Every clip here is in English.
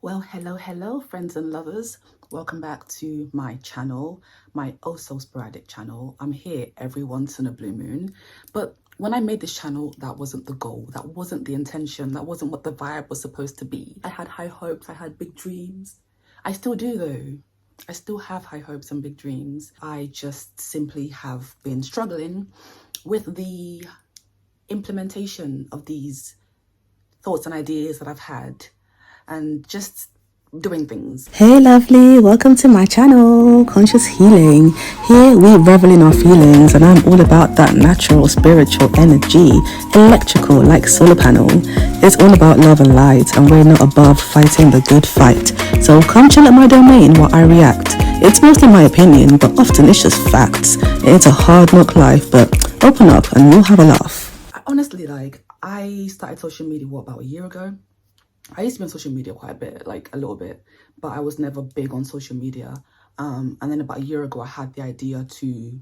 Well, hello, friends and lovers. Welcome back to my channel, my oh so sporadic channel. I'm here every once in a blue moon. But when I made this channel, that wasn't the goal. That wasn't the intention. That wasn't what the vibe was supposed to be. I had high hopes. I had big dreams. I still do, though. I still have high hopes and big dreams. I just simply have been struggling with the implementation of these thoughts and ideas that I've had, and just doing things. Hey lovely, welcome to my channel, Conscious Healing. Here we revel in our feelings and I'm all about that natural spiritual energy, electrical like solar panel. It's all about love and light and we're not above fighting the good fight. So come chill at my domain while I react. It's mostly my opinion, but often it's just facts. It's a hard knock life, but open up and we'll have a laugh. Honestly, I started social media, about a year ago? I used to be on social media quite a bit, a little bit, but I was never big on social media. And then about a year ago, I had the idea to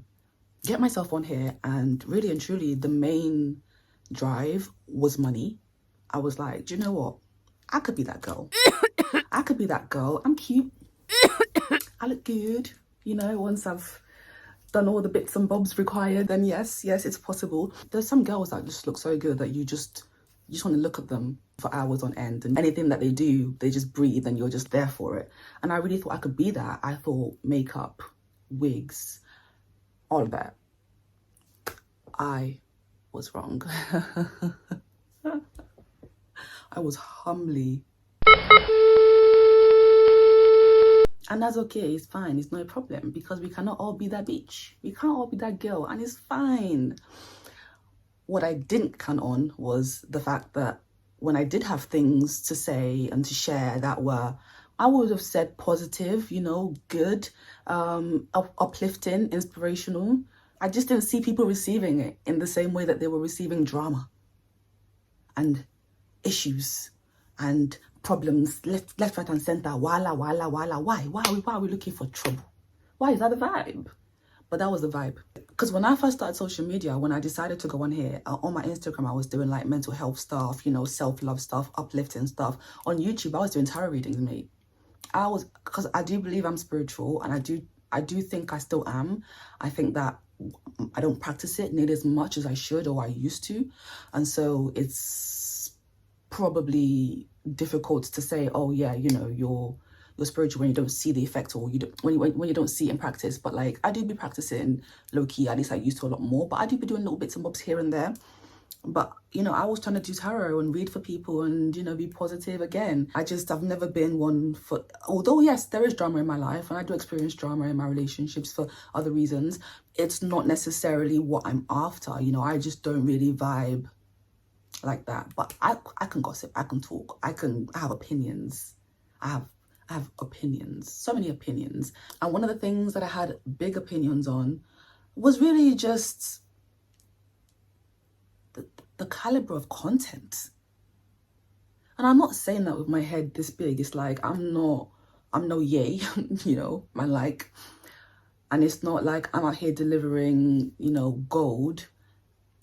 get myself on here, and really and truly, the main drive was money. I was like, do you know what? I could be that girl. I could be that girl. I'm cute. I look good. Once I've done all the bits and bobs required, then yes, it's possible. There's some girls that just look so good that you just want to look at them for hours on end, and anything that they do, they just breathe and you're just there for it. And I really thought I could be that. I thought makeup, wigs, all of that. I was wrong. I was humbly. And that's okay, it's fine, it's no problem, because we cannot all be that bitch. We can't all be that girl, and it's fine. What I didn't count on was the fact that when I did have things to say and to share that were, I would have said positive, good, uplifting, inspirational, I just didn't see people receiving it in the same way that they were receiving drama and issues and problems left, right and center. Wala. Why are we looking for trouble? Why is that the vibe? But that was the vibe. Because when I first started social media, when I decided to go on here, on my Instagram, I was doing mental health stuff, self-love stuff, uplifting stuff. On YouTube, I was doing tarot readings, mate. Because I do believe I'm spiritual, and I do think I still am. I think that I don't practice it nearly as much as I should or I used to. And so it's probably difficult to say, oh yeah, you're spiritual when you don't see the effect, or when you don't see it in practice. But I do be practicing low-key, at least I used to a lot more, but I do be doing little bits and bobs here and there. But I was trying to do tarot and read for people and be positive again. I've never been one for, although yes, there is drama in my life and I do experience drama in my relationships for other reasons, it's not necessarily what I'm after. I just don't really vibe like that. But I can gossip, I can talk, I have opinions. I have opinions, so many opinions. And one of the things that I had big opinions on was really just the caliber of content. And I'm not saying that with my head this big. It's I'm no yay, and it's not like I'm out here delivering, gold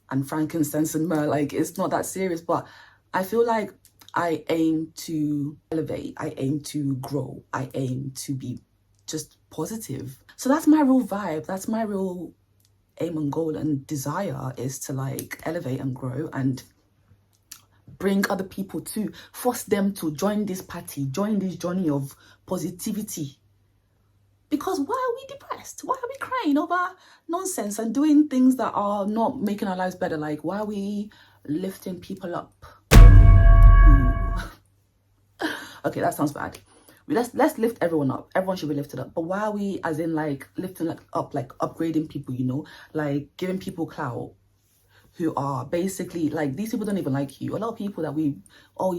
and frankincense and myrrh. It's not that serious, but I feel like I aim to elevate, I aim to grow, I aim to be just positive. So that's my real vibe, that's my real aim and goal and desire, is to elevate and grow and bring other people to, force them to join this party, join this journey of positivity. Because why are we depressed? Why are we crying over nonsense and doing things that are not making our lives better? Why are we lifting people up? Okay, that sounds bad. Let's lift everyone up. Everyone should be lifted up. But why are we, as in lifting up, upgrading people, giving people clout, who are basically these people don't even like you. A lot of people that you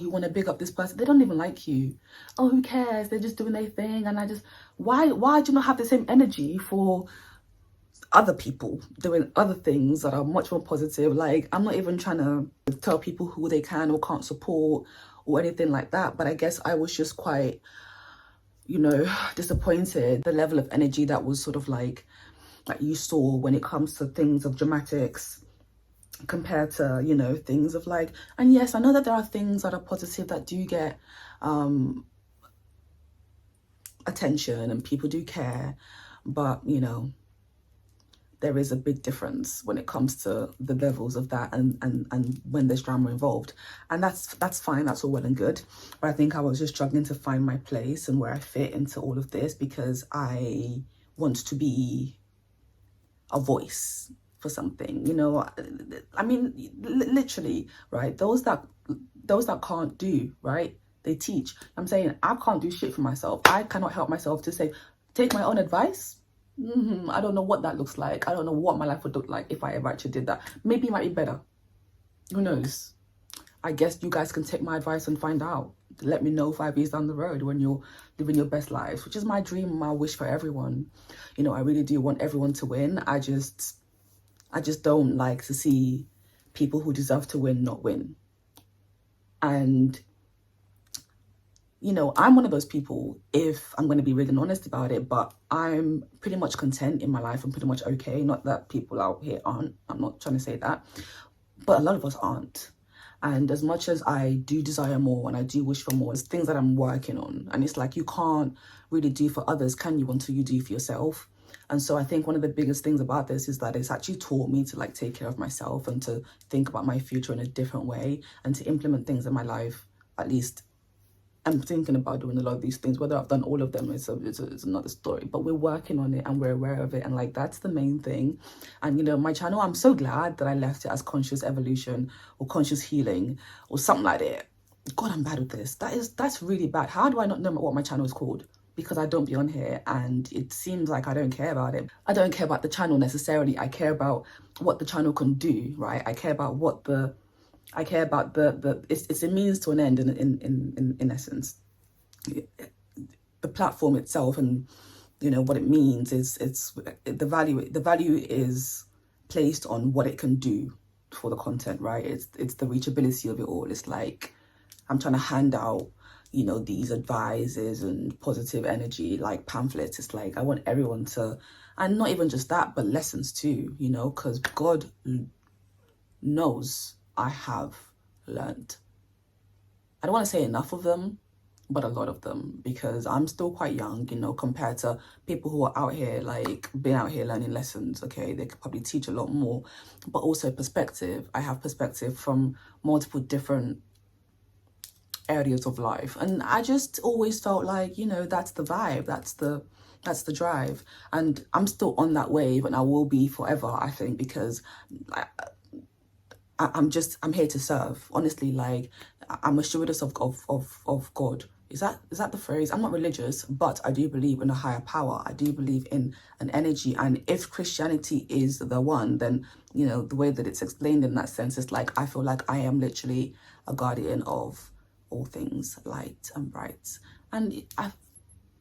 want to big up this person, they don't even like you. Oh, who cares? They're just doing their thing. And why do you not have the same energy for other people doing other things that are much more positive? I'm not even trying to tell people who they can or can't support or anything like that, but I guess I was just quite, disappointed. The level of energy that was sort of like you saw when it comes to things of dramatics compared to, things of and yes, I know that there are things that are positive that do get attention and people do care, but you know, there is a big difference when it comes to the levels of that and when there's drama involved. And that's fine, that's all well and good. But I think I was just struggling to find my place and where I fit into all of this, because I want to be a voice for something, you know. I mean, literally, right? Those that can't do, right, they teach. I'm saying I can't do shit for myself. I cannot help myself to say, take my own advice. I don't know what that looks like. I don't know what my life would look like if I ever actually did that. Maybe it might be better. Who knows? I guess you guys can take my advice and find out. Let me know 5 years down the road when you're living your best lives, which is my dream, my wish for everyone. You know, I really do want everyone to win. I just don't like to see people who deserve to win not win. And you know, I'm one of those people, if I'm going to be really honest about it, but I'm pretty much content in my life. I'm pretty much okay. Not that people out here aren't. I'm not trying to say that. But a lot of us aren't. And as much as I do desire more and I do wish for more, it's things that I'm working on. And it's like, you can't really do for others, can you, until you do for yourself? And so I think one of the biggest things about this is that it's actually taught me to like take care of myself and to think about my future in a different way and to implement things in my life. At least I'm thinking about doing a lot of these things. Whether I've done all of them is another story, but we're working on it and we're aware of it, and like that's the main thing. And you know, my channel, I'm so glad that I left it as Conscious Evolution or Conscious Healing or something like that. God, I'm bad with this. That's really bad. How do I not know what my channel is called? Because I don't be on here and it seems like I don't care about it. I don't care about the channel necessarily. I care about what the channel can do, right? I care about what the it's a means to an end in essence. The platform itself, and you know what it means is the value is placed on what it can do for the content, right? It's the reachability of it all. It's like I'm trying to hand out, you know, these advices and positive energy like pamphlets. It's like I want everyone to, and not even just that, but lessons too, you know, because God knows I have learned. I don't want to say enough of them, but a lot of them, because I'm still quite young, you know, compared to people who are out here, like been out here learning lessons. Okay, they could probably teach a lot more, but also perspective. I have perspective from multiple different areas of life, and I just always felt like, you know, that's the vibe, that's the drive, and I'm still on that wave, and I will be forever, I think, because I'm here to serve. Honestly, like I'm a stewardess of God. Is that the phrase? I'm not religious, but I do believe in a higher power. I do believe in an energy, and if Christianity is the one, then you know the way that it's explained in that sense is like I feel like I am literally a guardian of all things light and bright, and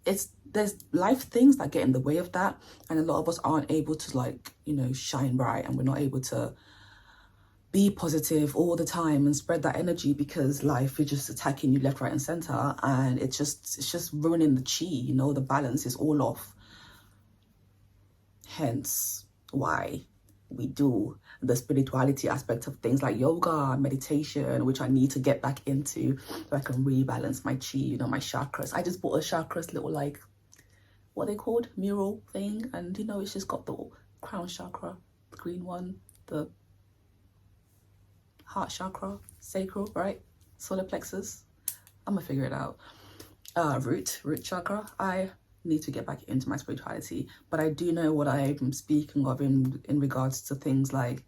there's life things that get in the way of that, and a lot of us aren't able to, like, you know, shine bright, and we're not able to be positive all the time and spread that energy because life is just attacking you left, right and center, and it's just ruining the chi, you know, the balance is all off. Hence why we do the spirituality aspect of things like yoga, meditation, which I need to get back into so I can rebalance my chi, you know, my chakras. I just bought a chakras little, like, what are they called, mural thing, and you know, it's just got the crown chakra, the green one, the heart chakra, sacral, right, solar plexus. I'm gonna figure it out. Root chakra. I need to get back into my spirituality, but I do know what I'm speaking of in regards to things like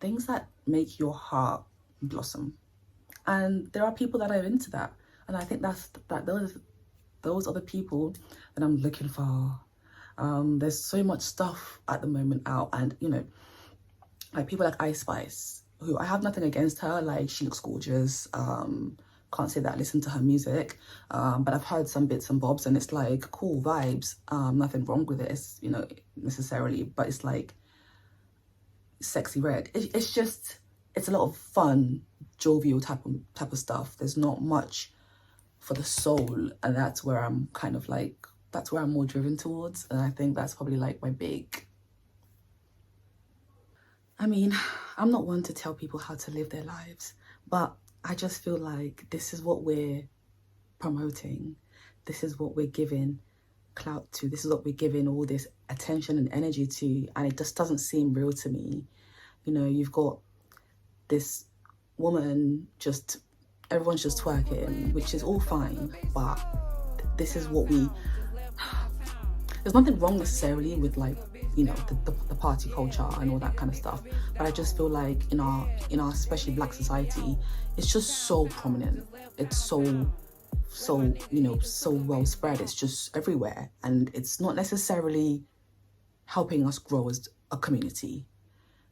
things that make your heart blossom, and there are people that are into that, and I think those are the people that I'm looking for. There's so much stuff at the moment out, and you know, like people like Ice Spice, who I have nothing against her, like she looks gorgeous. Can't say that I listen to her music, but I've heard some bits and bobs, and it's like cool vibes. Nothing wrong with it, it's, you know, necessarily, but it's like sexy red. It's a lot of fun, jovial type of stuff. There's not much for the soul, and that's where I'm kind of like, that's where I'm more driven towards, and I think that's probably like my big. I mean, I'm not one to tell people how to live their lives, but I just feel like this is what we're promoting. This is what we're giving clout to. This is what we're giving all this attention and energy to, and it just doesn't seem real to me. You know, you've got this woman just, everyone's just twerking, which is all fine, but this is what we, there's nothing wrong necessarily with, like, you know, the party culture and all that kind of stuff, but I just feel like in our especially Black society, it's just so prominent. It's so you know, so well spread. It's just everywhere, and it's not necessarily helping us grow as a community.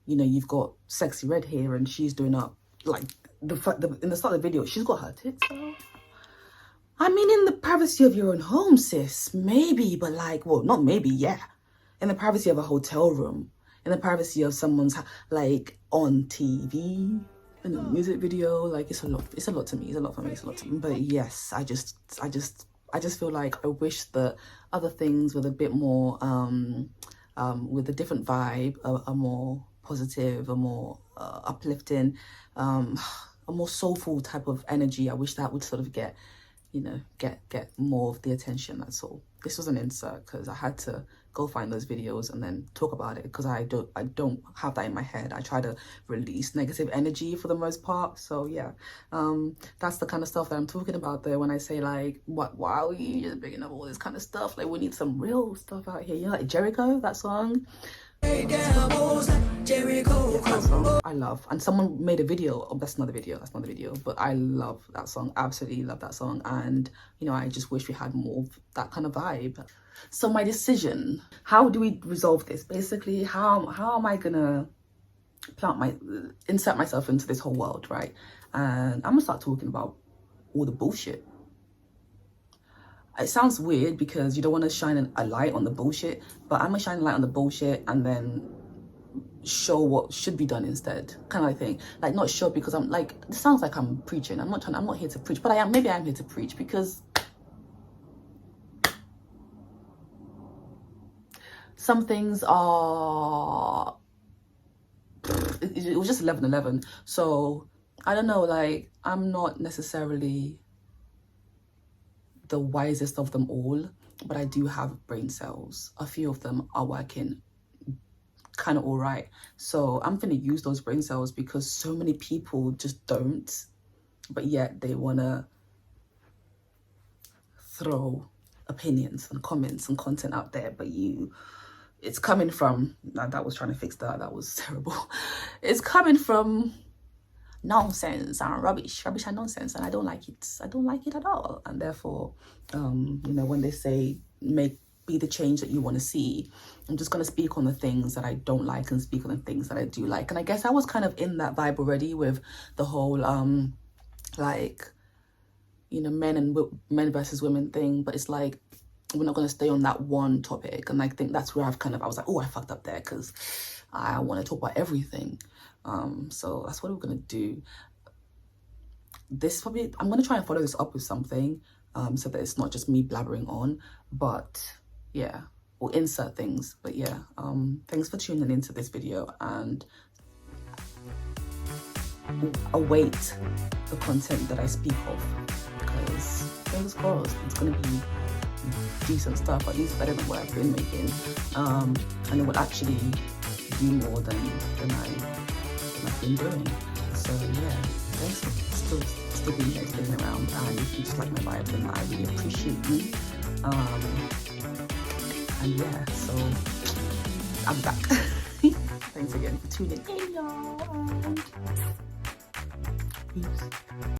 You know, you've got Sexy Red here, and she's doing up, like, in the start of the video, she's got her tits out. I mean, in the privacy of your own home, sis, maybe, but like, well, not maybe, yeah. In the privacy of a hotel room, in the privacy of someone's, like, on TV, in a music video, like, it's a lot to me, it's a lot for me, it's a lot to me. But yes, I just feel like I wish that other things with a bit more, with a different vibe, a more positive, a more uplifting, a more soulful type of energy. I wish that would sort of get, you know, get more of the attention. That's all. This was an insert because I had to go find those videos and then talk about it, because I don't have that in my head. I try to release negative energy for the most part. So yeah, that's the kind of stuff that I'm talking about there when I say, like, why are you just bringing up all this kind of stuff? Like, we need some real stuff out here. You know, like Jericho, that song. That song I love, and someone made a video. Oh, that's not the video, but I love that song, absolutely love that song. And you know, I just wish we had more of that kind of vibe. So my decision, how do we resolve this? Basically, how am I gonna insert myself into this whole world, right? And I'm gonna start talking about all the bullshit. It sounds weird because you don't want to shine a light on the bullshit, but I'm gonna shine a light on the bullshit and then show what should be done instead, kind of thing. Like, not show because I'm like, it sounds like I'm preaching. I'm not here to preach, but maybe I am here to preach, because some things are, it was just 11/11. So I don't know, like, I'm not necessarily the wisest of them all, but I do have brain cells. A few of them are working kind of all right. So I'm gonna use those brain cells, because so many people just don't, but yet they wanna throw opinions and comments and content out there, but it's coming from, that was trying to fix that was terrible. It's coming from nonsense and rubbish and nonsense, and I don't like it at all. And therefore, you know, when they say be the change that you want to see, I'm just going to speak on the things that I don't like and speak on the things that I do like. And I guess I was kind of in that vibe already with the whole like, you know, men versus women thing, but it's like, we're not going to stay on that one topic. And I think that's where I was like, oh, I fucked up there, because I want to talk about everything. So that's what we're going to do. I'm going to try and follow this up with something, so that it's not just me blabbering on, but yeah, we'll insert things. But yeah, thanks for tuning into this video, and await the content that I speak of, because fingers crossed, it's going to be decent stuff, at least better than what I've been making, and it will actually do more than I've been doing. So yeah, thanks for still being here, staying around, and if you just like my vibe, then I really appreciate you. And yeah, so I'm back. Thanks again for tuning in, y'all. Peace.